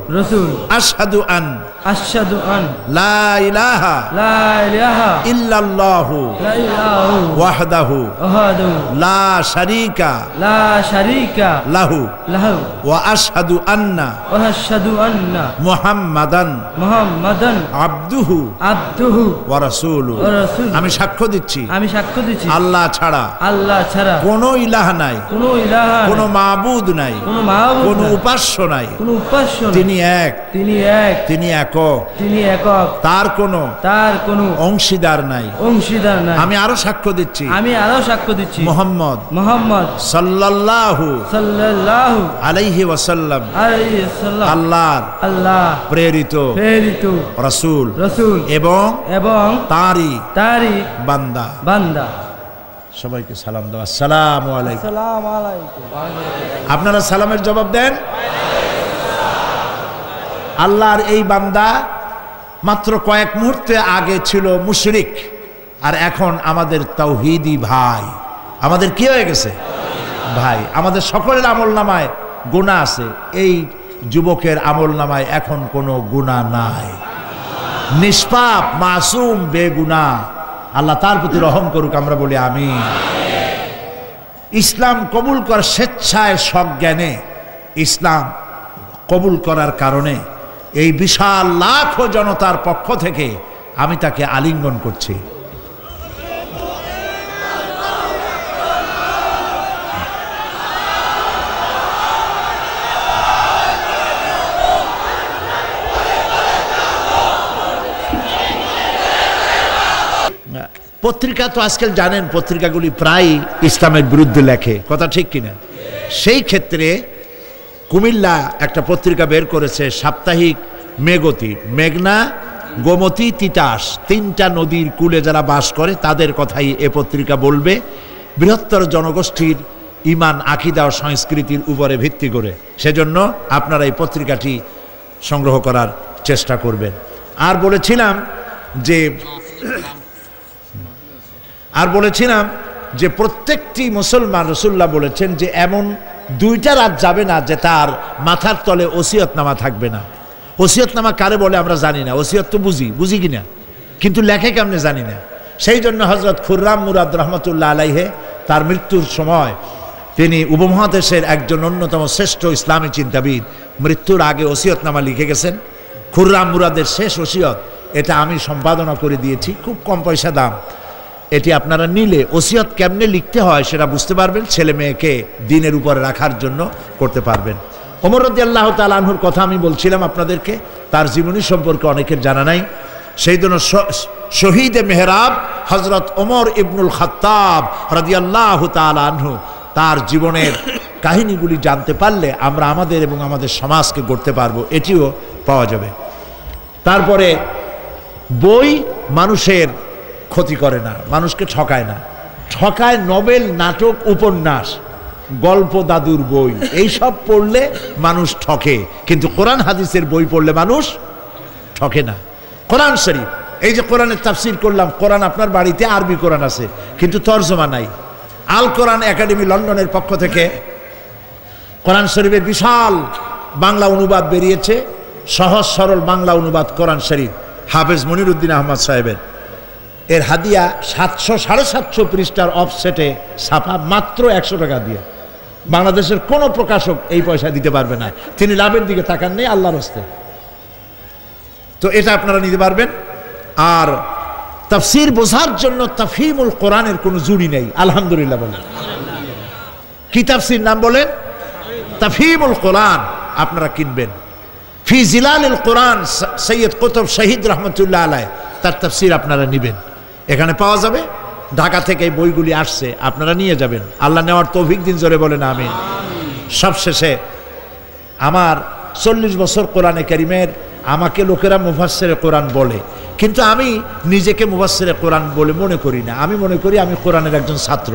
[SPEAKER 2] আশহাদু আন
[SPEAKER 4] আশহাদু আন
[SPEAKER 2] লা ইলাহা
[SPEAKER 4] লা ইলাহা
[SPEAKER 2] ইল্লাল্লাহু
[SPEAKER 4] লা ইলাহা
[SPEAKER 2] ওয়াহদাহু
[SPEAKER 4] ওয়াহদাহু
[SPEAKER 2] লা শারীকা
[SPEAKER 4] লা শারীকা
[SPEAKER 2] লাহু
[SPEAKER 4] লাহু
[SPEAKER 2] ওয়া আশহাদু আন্না
[SPEAKER 4] ওয়া আশহাদু আন্না
[SPEAKER 2] মুহাম্মাদান
[SPEAKER 4] মুহাম্মাদান
[SPEAKER 2] আবদুহু
[SPEAKER 4] আবদুহু
[SPEAKER 2] ওয়া রাসূলুহু।
[SPEAKER 4] ওয়া রাসূলুহু।
[SPEAKER 2] আমি সাক্ষ্য দিচ্ছি
[SPEAKER 4] আমি সাক্ষ্য দিচ্ছি
[SPEAKER 2] আল্লাহ ছাড়া
[SPEAKER 4] আল্লাহ ছাড়া
[SPEAKER 2] কোনো ইলাহ নাই,
[SPEAKER 4] কোনো ইলাহা
[SPEAKER 2] কোনো মাবুদ নাই,
[SPEAKER 4] কোনো মাবুদ
[SPEAKER 2] কোনো
[SPEAKER 4] নাই,
[SPEAKER 2] উপাস্য নাই।
[SPEAKER 4] কোনো উপাস্য নাই।
[SPEAKER 2] তিনি এক,
[SPEAKER 4] তিনি এক,
[SPEAKER 2] তিনি একক,
[SPEAKER 4] তিনি একক,
[SPEAKER 2] তার কোনো
[SPEAKER 4] তার কোনো
[SPEAKER 2] অংশীদার নাই।
[SPEAKER 4] অংশীদার নাই।
[SPEAKER 2] আমি আরো সাক্ষ্য দিচ্ছি
[SPEAKER 4] আমি আরো সাক্ষ্য দিচ্ছি
[SPEAKER 2] মুহাম্মদ
[SPEAKER 4] মুহাম্মদ
[SPEAKER 2] সাল্লাল্লাহু
[SPEAKER 4] সাল্লাল্লাহু
[SPEAKER 2] আলাইহি ওয়াসাল্লাম
[SPEAKER 4] আলাইহি ওয়াসাল্লাম
[SPEAKER 2] আল্লাহর
[SPEAKER 4] আল্লাহ
[SPEAKER 2] প্রেরিত
[SPEAKER 4] প্রেরিত
[SPEAKER 2] রাসূল
[SPEAKER 4] রাসূল
[SPEAKER 2] এবং
[SPEAKER 4] এবং
[SPEAKER 2] তারই
[SPEAKER 4] বান্দা
[SPEAKER 2] বান্দা। সবাইকে সালাম দাও, আসসালামু আলাইকুম।
[SPEAKER 4] আসসালামু আলাইকুম।
[SPEAKER 2] আপনারা সালামের জবাব দেন। আল্লাহর এই বান্দা মাত্র কয়েক মুহূর্তে আগে ছিল মুশরিক, আর এখন আমাদের তাওহীদি ভাই। আমাদের কি হয়ে গেছে? ভাই। আমাদের সকলের আমলনামায় গুনাহ আছে, এই যুবকের আমলনামায় এখন কোনো গুনাহ নাই। নিষ্পাপ, মাসুম, বেগুনাহ। আল্লাহ তার প্রতি রহম করুক, আমরা বলি আমিন। ইসলাম কবুল করার স্বেচ্ছায় সজ্ঞানে ইসলাম কবুল করার কারণে এই বিশাল লাখো জনতার পক্ষ থেকে আমি তাকে আলিঙ্গন করছি। পত্রিকা তো আজকাল জানেন, পত্রিকাগুলি প্রায় ইসলামের বিরুদ্ধে লেখে, কথা ঠিক কিনা? সেই ক্ষেত্রে কুমিল্লা একটা পত্রিকা বের করেছে, সাপ্তাহিক মেঘতি, মেঘনা, গোমতী, তিতাস, তিনটা নদীর কূলে যারা বাস করে তাদের কথাই এ পত্রিকা বলবে, বৃহত্তর জনগোষ্ঠীর ইমান, আকিদা ও সংস্কৃতির উপরে ভিত্তি করে। সেজন্য আপনারা এই পত্রিকাটি সংগ্রহ করার চেষ্টা করবেন। আর বলেছিলাম যে প্রত্যেকটি মুসলমান, রাসূলুল্লাহ বলেছেন যে এমন দুইটা রাত যাবে না যে তার মাথার তলে ওসিয়তনামা থাকবে না। ওসিয়তনামা কারে বলে আমরা জানি না, ওসিয়ত তো বুঝি কিনা, কিন্তু লেখে কেমনে জানি না। সেই জন্য হযরত খুররাম মুরাদ রহমতুল্লাহ আলাইহে তার মৃত্যুর সময় তিনি উপমহাদেশের একজন অন্যতম শ্রেষ্ঠ ইসলামী চিন্তাবিদ, মৃত্যুর আগে ওসিয়তনামা লিখে গেছেন। খুররাম মুরাদের শেষ ওসিয়ত, এটা আমি সম্পাদনা করে দিয়েছি, খুব কম পয়সা দাম। এটি আপনারা নিলে ওসিয়ত কেমনে লিখতে হয় সেটা বুঝতে পারবেন, ছেলে মেয়েকে দ্বীনের উপরে রাখার জন্য করতে পারবেন। ওমর রাদিয়াল্লাহু তাআলা আনহুর কথা আমি বলছিলাম আপনাদেরকে, তার জীবনী সম্পর্কে অনেকের জানা নাই। সেই জন্য শহীদে মেহরাব হযরত ওমর ইবনুল খাত্তাব রাদিয়াল্লাহু তাআলা আনহু, তার জীবনের কাহিনীগুলি জানতে পারলে আমরা আমাদের এবং আমাদের সমাজকে গড়তে পারবো, এটিও পাওয়া যাবে। তারপরে বই মানুষের ক্ষতি করে না, মানুষকে ঠকায় না, ঠকায় নভেল, নাটক, উপন্যাস, গল্প, দাদুর বই, এইসব পড়লে মানুষ ঠকে, কিন্তু কোরআন হাদিসের বই পড়লে মানুষ ঠকে না। কোরআন শরীফ, এই যে কোরআনের তাফসীর করলাম, কোরআন আপনার বাড়িতে আরবি কোরআন আছে কিন্তু তরজমা নাই। আল কোরআন একাডেমি লন্ডনের পক্ষ থেকে কোরআন শরীফের বিশাল বাংলা অনুবাদ বেরিয়েছে, সহজ সরল বাংলা অনুবাদ কোরআন শরীফ, হাফেজ মনিরুদ্দিন আহমদ সাহেবের। এর হাদিয়া 700-750 পৃষ্ঠার অফসেটে ছাপা, মাত্র 100 টাকা দিয়ে। বাংলাদেশের কোনো প্রকাশক এই পয়সা দিতে পারবে না, তিনি লাভের দিকে তাকান নেই, আল্লাহর হস্তে। তো এটা আপনারা নিতে পারবেন। আর তাফসীর বোঝার জন্য তাফহিমুল কোরআনের কোনো জুড়ি নেই, আলহামদুলিল্লাহ বলেন। কি তাফসীর নাম বলেন? তাফহিমুল কোরআন আপনারা কিনবেন। ফি জিলালিল কোরআন, সৈয়দ কুতুব শহীদ রহমতুল্লাহ আলাইহি, তার তাফসীর আপনারা নেবেন, এখানে পাওয়া যাবে। ঢাকা থেকে এই বইগুলি আসছে, আপনারা নিয়ে যাবেন। আল্লাহ নেওয়ার তৌফিক দিন, জোরে বলেন আমিন। সবশেষে আমার 40 বছর কোরআনে কারীমের, আমাকে লোকেরা মুফাসসিরে কোরআন বলে, কিন্তু আমি নিজেকে মুফাসসিরে কোরআন বলে মনে করি না। আমি মনে করি আমি কোরআনের একজন ছাত্র,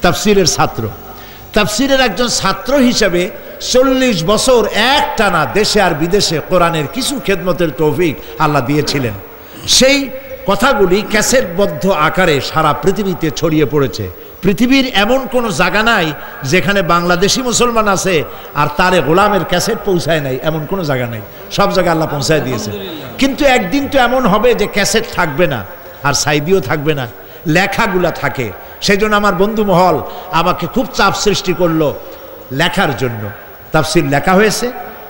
[SPEAKER 2] তাফসীরের ছাত্র। তাফসীরের একজন ছাত্র হিসেবে 40 বছর একটানা দেশে আর বিদেশে কোরআনের কিছু খেদমতের তৌফিক আল্লাহ দিয়েছিলেন। সেই কথাগুলি ক্যাসেটবদ্ধ আকারে সারা পৃথিবীতে ছড়িয়ে পড়েছে। পৃথিবীর এমন কোনো জায়গা নাই যেখানে বাংলাদেশি মুসলমান আছে আর তারে গোলামের ক্যাসেট পৌঁছায় নাই, এমন কোনো জায়গা নাই। সব জায়গায় আল্লাহ পৌঁছায় দিয়েছে। কিন্তু একদিন তো এমন হবে যে ক্যাসেট থাকবে না, আর সাইদিও থাকবে না, লেখাগুলা থাকে। সেই জন্য আমার বন্ধু মহল আমাকে খুব চাপ সৃষ্টি করলো লেখার জন্য। তাফসির লেখা হয়েছে,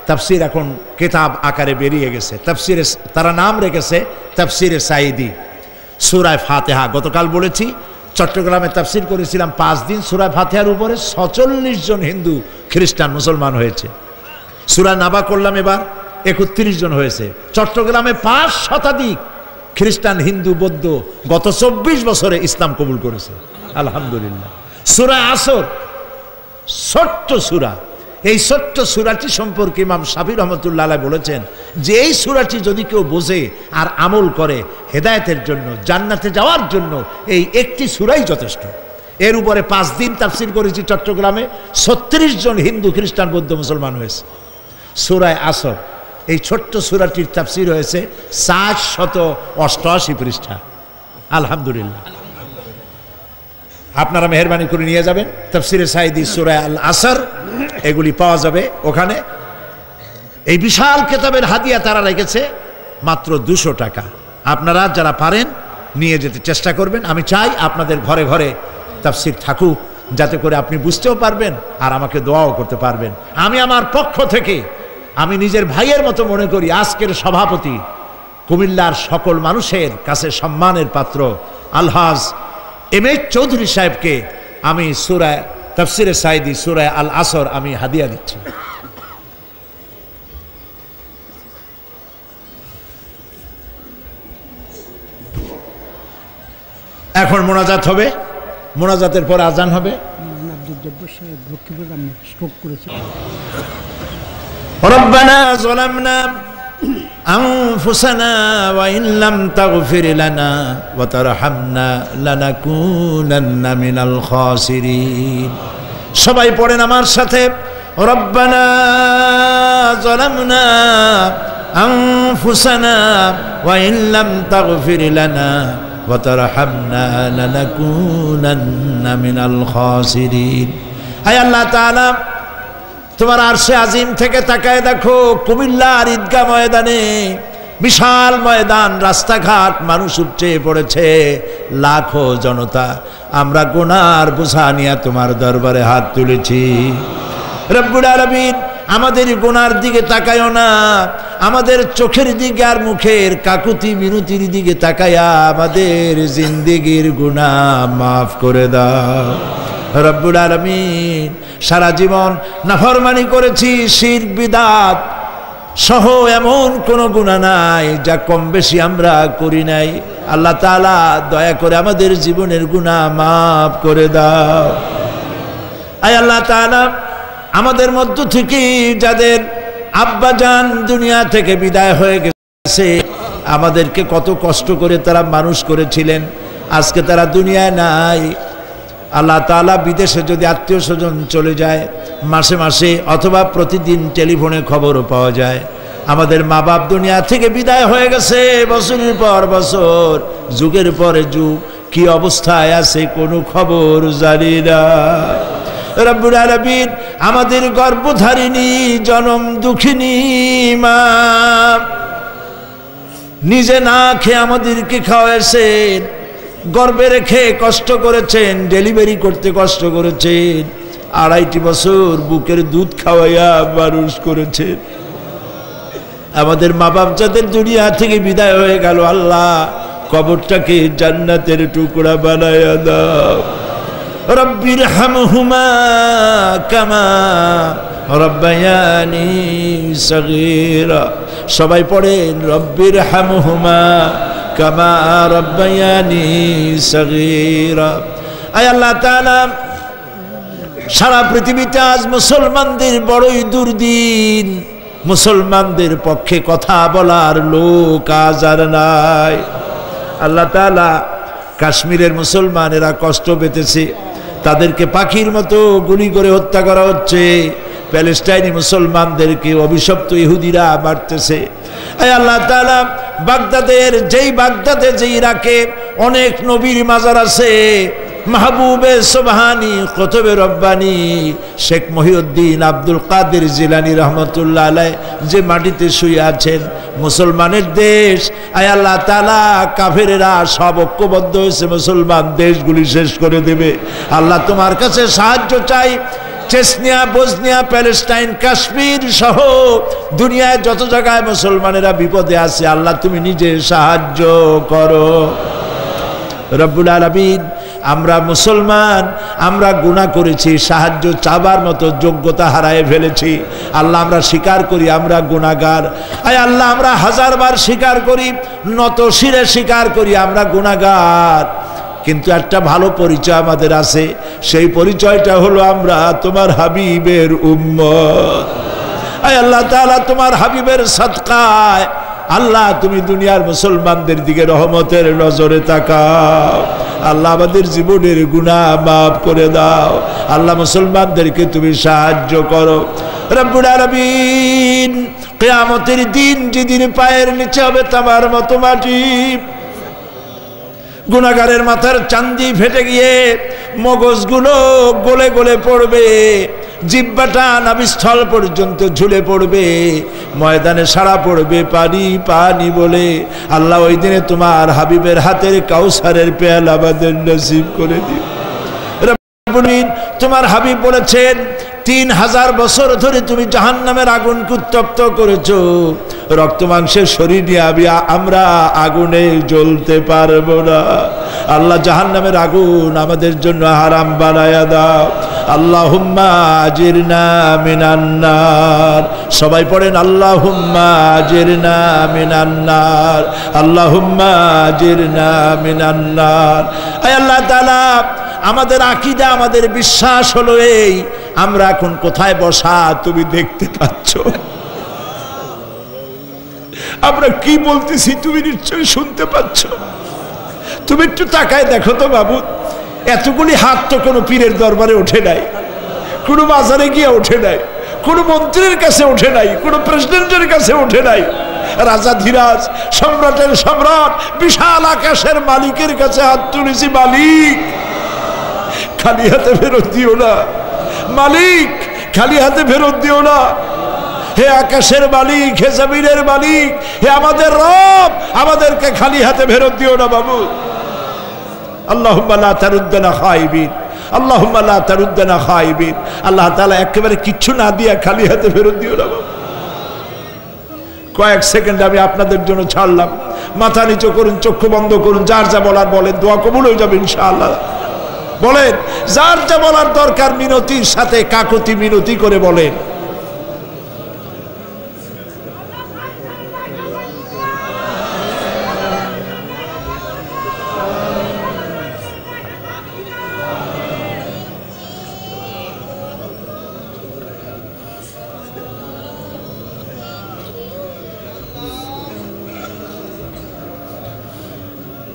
[SPEAKER 2] তাফসির এখন কিতাব আকারে বেরিয়ে গেছে। তাফসিরে তারা নাম রেখেছে তাফসিরে সাইদি। সূরা ফাতিহা গতকাল বলেছি, চট্টগ্রামে তাফসির করেছিলাম 5 দিন। সূরা ফাতিহার উপরে 46 জন হিন্দু খ্রিস্টান মুসলমান হয়েছে। সূরা নাবা করলাম, এবার 31 জন হয়েছে। চট্টগ্রামে 5 শতাধিক খ্রিস্টান, হিন্দু, বৌদ্ধ গত 24 বছরে ইসলাম কবুল করেছে, আলহামদুলিল্লাহ। সূরা আসর ছোট্ট সূরা, এই ছোট্ট সূরাটি সম্পর্কে ইমাম শাফি রহমতুল্লাহ আলাইহি বলেছেন যে এই সূরাটি যদি কেউ বোঝে আর আমল করে হেদায়েতের জন্য, জান্নাতে যাওয়ার জন্য এই একটি সূরাই যথেষ্ট। এর উপরে 5 দিন তাফসির করেছি চট্টগ্রামে। 36 জন হিন্দু, খ্রিস্টান, বৌদ্ধ মুসলমান হয়েছে। সূরা আসর এই ছোট্ট সূরাটির তাফসির হয়েছে 488 পৃষ্ঠা, আলহামদুলিল্লাহ। আপনারা মেহেরবানি করে নিয়ে যাবেন তাফসিরে সাইদি, সূরা আল আসর, এগুলি পাওয়া যাবে ওখানে। এই বিশাল কিতাবের হাদিয়া তারা রেখেছে মাত্র 200 টাকা। আপনারা যারা পারেন নিয়ে যেতে চেষ্টা করবেন। আমি চাই আপনাদের ঘরে ঘরে তাফসির থাকুক, যাতে করে আপনি বুঝতেও পারবেন আর আমাকে দোয়াও করতে পারবেন। আমি আমার পক্ষ থেকে, আমি নিজের ভাইয়ের মতো মনে করি, আজকের সভাপতি কুমিল্লার সকল মানুষের কাছে সম্মানের পাত্র আলহাজ এম.এ. চৌধুরী সাহেবকে আমি সূরা তাফসিরে সাইদি, সূরা আল আসর আমি হাদিয়া দিচ্ছি। এখন মোনাজাত হবে, মোনাজাতের পর আজান হবে। রব্বানা যালামনা আনফুসানা ওয়া ইন লাম তাগফির লানা ওয়া তারহামনা লানাকুনান্না মিনাল খাসিরিন। সবাই পড়েন আমার সাথে, রব্বানা যালামনা আনফুসানা ওয়া ইন লাম তাগফির লানা ওয়া তারহামনা লানাকুনান্না মিনাল খাসিরিন। হে আল্লাহ তাআলা, তোমার আরশে আজিম থেকে তাকায় দেখো কুমিল্লার ঈদগাহ ময়দানে, বিশাল ময়দান, রাস্তাঘাট, মানুষ উপচে পড়েছে, লাখো জনতা। আমরা গুনার বোঝা নিয়ে তোমার দরবারে হাত তুলেছি। রব্বুল আলামিন, আমাদের গুনার দিকে তাকায়ও না, আমাদের চোখের দিকে আর মুখের কাকুতি মিনতির দিকে তাকায়া আমাদের জিন্দেগির গুনাহ মাফ করে দাও। রব্বুল আলামিন, সারা জীবন নাফরমানি করেছি, শিরক বিদআত সহ এমন কোন গুনাহ নাই যা কম বেশি আমরা করি নাই। আল্লাহ তাআলা দয়া করে আমাদের জীবনের গুনাহ মাফ করে দাও। আয় আল্লাহ তাআলা, আমাদের মধ্য থেকে যাদের আব্বাজান দুনিয়া থেকে বিদায় হয়ে গেছে, আমাদেরকে কত কষ্ট করে তারা মানুষ করেছিলেন, আজকে তারা দুনিয়ায় নাই। আল্লাহ তাআলা, বিদেশে যদি আত্মীয় স্বজন চলে যায় মাসে মাসে অথবা প্রতিদিন টেলিফোনে খবরও পাওয়া যায়, আমাদের মা বাপ দুনিয়া থেকে বিদায় হয়ে গেছে বছরের পর বছর, যুগের পরে যুগ, কি অবস্থায় আছে কোনো খবর জানি না। রব্বুল আলামিন, আমাদের গর্ভধারিণী জনম দুঃখিনী মা নিজে না খেয়ে আমাদেরকে খাওয়াইছেন, গর্ভে রেখে কষ্ট করেছেন, ডেলিভারি করতে কষ্ট করেছেন, 2.5 বছর বুকের দুধ খাওয়াইয়া মানুষ করেছেন। আমাদের মা বাপ যাদের দুনিয়া থেকে বিদায় হয়ে গেল, আল্লাহ কবরটাকে জান্নাতের টুকরা বানায়া দাও। রব্বির হামহুমা কামা রব্বায়ানি সগীরা। সবাই পড়েন, রব্বির হামহুমা কামা রব্বায়ানি সগীরা। আয় আল্লাহ তাআলা, সারা পৃথিবীতে আজ মুসলমানদের বড়ই দুর্দিন, মুসলমানদের পক্ষে কথা বলার লোক আজ আর নাই। আল্লাহ তাআলা, কাশ্মীরের মুসলমানেরা কষ্ট পেতেছে, তাদেরকে পাখির মতো গুলি করে হত্যা করা হচ্ছে। প্যালেস্টাইনি মুসলমানদেরকে অভিশপ্ত ইহুদিরা মারতেছে। আয় আল্লাহ তাআলা, বাগদাদের যেই ইরাকে অনেক নবীর মাজার আছে, মাহবুবে সুবহানি কুতুবে রব্বানি শেখ মহিউদ্দিন আব্দুল কাদের জিলানী রহমতুল্লাহ আলাইহি যে মাটিতে শুয়ে আছেন, মুসলমানের দেশ, আয় আল্লাহ তাআলা কাফেরেরা সব ঐক্যবদ্ধ হয়েছে মুসলমান দেশগুলি শেষ করে দেবে। আল্লাহ তোমার কাছে সাহায্য চাই। চেচনিয়া, বসনিয়া, প্যালেস্টাইন, কাশ্মীর সহ দুনিয়ায় যত জায়গায় মুসলমানেরা বিপদে আছে, আল্লাহ তুমি নিজে সাহায্য করো রব্বুল আলামিন। আমরা মুসলমান, আমরা গুনাহ করেছি, সাহায্য চাবার মতো যোগ্যতা হারায় ফেলেছি। আল্লাহ আমরা স্বীকার করি আমরা গুনাহগার। আয় আল্লাহ আমরা হাজারবার স্বীকার করি, নত শিরে স্বীকার করি আমরা গুনাহগার। কিন্তু একটা ভালো পরিচয় আমাদের আছে, সেই পরিচয়টা হলো আমরা তোমার হাবিবের উম্মত। আয় আল্লাহ তাআলা তোমার হাবিবের সাদকায় আল্লাহ তুমি দুনিয়ার মুসলমানদের দিকে রহমতের নজরে তাকাও। আল্লাহ আমাদের জীবনের গুনাহ মাফ করে দাও। আল্লাহ মুসলমানদেরকে তুমি সাহায্য করো রব্বুল আলামিন। কিয়ামতের দিন যেদিন পায়ের নিচে হবে তামার মতো মাটি, গুনাহগারের মাথার চান্দি ফেটে গিয়ে মগজগুলো গলে গলে পড়বে, জিহ্বাটা নাভিস্থল পর্যন্ত ঝুলে পড়বে, ময়দানে সারা পড়বে পানি পানি বলে। আল্লাহ ওই দিনে তোমার হাবিবের হাতের কাউসারের পেয়ালা আমাদের নসিব করে দিও। তোমার হাবিব বলেছেন 3000 বছর ধরে তুমি জাহান্নামের আগুনকে উত্তপ্ত করেছো, রক্ত মাংসের শরীর নিয়ে আমরা আগুনে জ্বলতে পারবো না। আল্লাহ জাহান্নামের আগুন আমাদের জন্য হারাম বানায়া দাও। আল্লাহুম্মা আজিরনা মিনান নার। সবাই পড়েন আল্লাহুম্মা আজিরনা মিনান নার, আল্লাহুম্মা আজিরনা মিনান নার। আয় আল্লাহ তাআলা আমাদের আকীদা, আমাদের বিশ্বাস হলো এই, আমরা এখন কোথায় বসা তুমি দেখতে পাচ্ছ, আমরা কি বলতেছি তুমি নিশ্চয়ই শুনতে পাচ্ছ। তুমি একটু তাকায় দেখো তো বাবু, এতগুলি হাত তো কোনো পীরের দরবারে ওঠে নাই, কোনো বাজারে গিয়ে ওঠে নাই, কোনো মন্ত্রীর কাছে ওঠে নাই, কোনো প্রেসিডেন্টের কাছে ওঠে নাই। রাজা ধীরাজ, সম্রাটের সম্রাট, বিশাল আকাশের মালিকের কাছে হাত তুলেছি, মালিক খালি হাতে ফেরত দিও না, মালিক খালি হাতে ফেরত দিও না। হে আকাশের মালিক, হে জমিনের মালিক, হে আমাদের রব, আমাদেরকে খালি হাতে ফেরত দিও না বাবু। আল্লাহুম্মা লা তারুদ্দানা খাইবিন, আল্লাহুম্মা লা তারুদ্দানা খাইবিন। আল্লাহ তাআলা একেবারে কিচ্ছু না দিয়া খালি হাতে ফেরত দিও না বাবু। কয়েক সেকেন্ড আমি আপনাদের জন্য ছাড়লাম, মাথা নিচু করুন, চক্ষু বন্ধ করুন, যার যা বলার বলেন, দোয়া কবুল হয়ে যাবে ইনশাআল্লাহ। বলেন যার যা বলার দরকার, মিনতির সাথে কাকুতি মিনতি করে বলেন।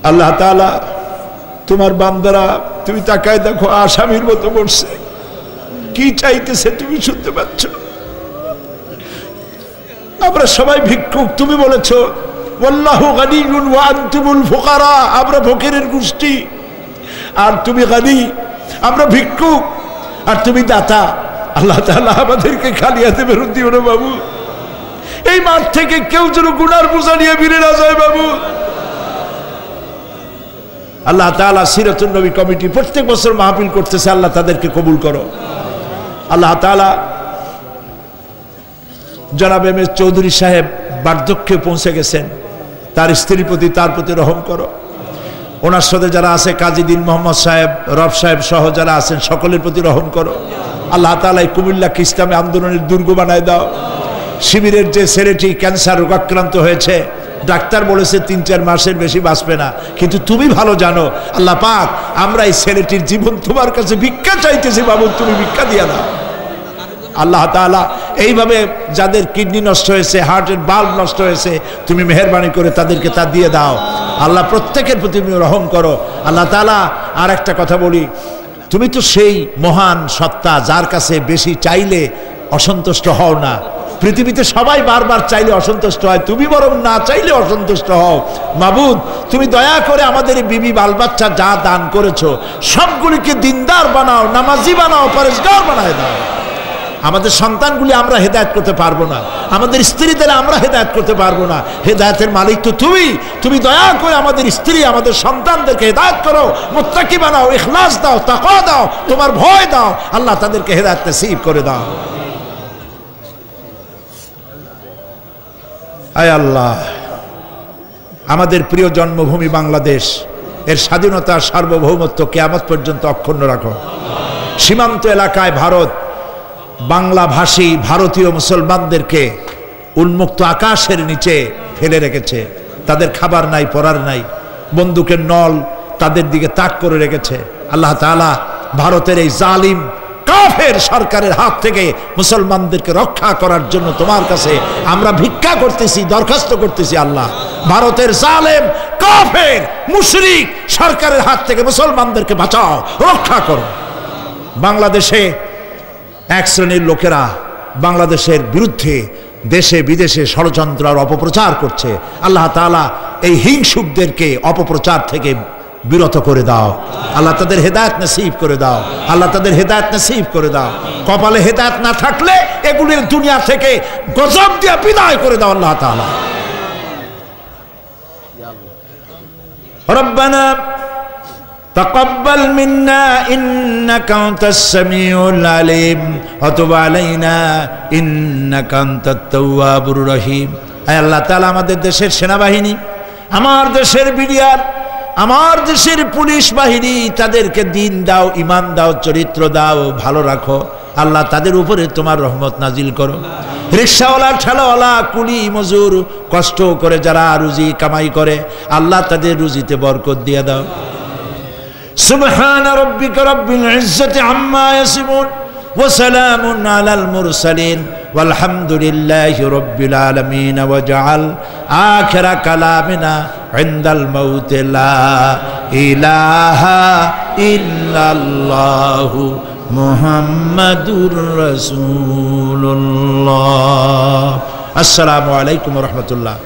[SPEAKER 2] আল্লাহ তাআলা তোমার বান্দারা, তুমি তাকায় দেখো, আসামির মতো বসছে, কি চাইতেছে তুমি শুনতে পাচ্ছ। আমরা সবাই ভিক্ষুক, তুমি বলেছো ওয়াল্লাহু গানিয়্যুন ওয়া আনতুমুল ফুকারা, আমরা ফকিরের গোষ্ঠী আর তুমি গানি, আমরা ভিক্ষুক আর তুমি দাতা। আল্লাহ তাআলা আমাদেরকে খালি হাতে ফেরত দিও না বাবু। এই মাঠ থেকে কেউ যেন গুনার বোঝা নিয়ে ফিরে না যায় বাবু। আল্লাহ তাআলা সিরাতুন নবী কমিটি প্রত্যেক বছর মাহফিল করতেছে, আল্লাহ তাদেরকে কবুল করো। আল্লাহ তাআলা জনাব এম এস চৌধুরী সাহেব বার্ধক্যে পৌঁছে গেছেন, তার স্ত্রীর প্রতি, তার প্রতি রহম করো। ওনার সাথে যারা আছে, কাজী দিন মোহাম্মদ সাহেব, রব সাহেব সহ যারা আছেন, সকলের প্রতি রহম করো। আল্লাহ তাআলা এই কুমিল্লাকে ইসলামী আন্দোলনের দুর্গ বানায় দাও। শিবিরের যে ছেলেটি ক্যান্সার রোগাক্রান্ত হয়েছে, ডাক্তার বলেছে 3-4 মাসের বেশি বাঁচবে না, কিন্তু তুমি ভালো জানো। আল্লাহ পাক, আমরা এই ছেলেটির জীবন তোমার কাছে ভিক্ষা চাইতেছি বাবু, তুমি ভিক্ষা দিয়া দাও। আল্লাহ তাআলা এইভাবে যাদের কিডনি নষ্ট হয়েছে, হার্টের বাল্ব নষ্ট হয়েছে, তুমি মেহেরবানি করে তাদেরকে তা দিয়ে দাও। আল্লাহ প্রত্যেকের প্রতি তুমি রহম করো। আল্লাহ তাআলা আর একটা কথা বলি, তুমি তো সেই মহান সত্তা যার কাছে বেশি চাইলে অসন্তুষ্ট হও না। পৃথিবীতে সবাই বারবার চাইলে অসন্তুষ্ট হয়, তুমি বরং না চাইলে অসন্তুষ্ট হও। মাবুদ, তুমি দয়া করে আমাদের বিবি বাল বাচ্চা যা দান করেছো সবগুলিকে দিনদার বানাও, নামাজি বানাও, পরেশগার বানায় দাও। আমাদের সন্তানগুলি আমরা হেদায়েত করতে পারবো না, আমাদের স্ত্রীদের আমরা হেদায়েত করতে পারবো না, হেদায়েতের মালিক তো তুমি। তুমি দয়া করে আমাদের স্ত্রী, আমাদের সন্তানদেরকে হেদায়েত করো, মুত্তাকি বানাও, ইখলাস দাও, তাকওয়া দাও, তোমার ভয় দাও। আল্লাহ তাদেরকে হেদায়েত নসিব করে দাও। আয় আল্লাহ, আমাদের প্রিয় জন্মভূমি বাংলাদেশ, এর স্বাধীনতা সার্বভৌমত্ব কিয়ামত পর্যন্ত অক্ষুণ্ণ রাখো। সীমান্ত এলাকায় ভারত বাংলাভাষী ভারতীয় মুসলমানদেরকে উন্মুক্ত আকাশের নিচে ফেলে রেখেছে। তাদের খাবার নাই, পরার নাই, বন্দুকের নল তাদের দিকে তাক করে রেখেছে। আল্লাহ তাআলা ভারতের এই জালিম কাফের সরকারের হাত থেকে মুসলমানদেরকে রক্ষা করার জন্য তোমার কাছে আমরা ভিক্ষা করতেছি, দরখাস্ত করতেছি। আল্লাহ, ভারতের জালেম কাফের মুশরিক সরকারের হাত থেকে মুসলমানদেরকে বাঁচাও, রক্ষা করো। বাংলাদেশে এক শ্রেণীর লোকেরা বাংলাদেশের বিরুদ্ধে দেশে বিদেশে ষড়যন্ত্র আর অপপ্রচার করছে। আল্লাহ তাআলা এই হিংসুকদেরকে অপপ্রচার থেকে বিরত করে দাও। আল্লাহ তাদের হেদায়েত নসিব করে দাও। আল্লাহ তাদের হেদায়েত নসিব করে দাও। কপালে হেদায়েত না থাকলে এগুলির দুনিয়া থেকে গজব দিয়ে বিদায় করে দাও আল্লাহ তাআলা। রব্বানা تقبل منا إنك أنت السميع العليم وتب علينا إنك أنت التواب الرحيم। আয় আল্লাহ তাআলা, আমাদের দেশের সেনাবাহিনী, আমার দেশের বিডিআর, আমার দেশের পুলিশ বাহিনী, তাদেরকে দিন দাও, ঈমান দাও, চরিত্র দাও, ভালো রাখো। আল্লাহ তাদের উপরে তোমার রহমত নাজিল করো। রিকশাওয়ালা, ঠেলাওয়ালা, কুলি মজুর, কষ্ট করে যারা রুজি কামাই করে, আল্লাহ তাদের রুজিতে বরকত দিয়ে দাও। سبحان ربك رب العزة عما يصفون وسلام على المرسلين والحمد لله رب العالمين واجعل آخر كلامنا عند الموت لا إله إلا الله محمد رسول الله. السلام عليكم ورحمة الله.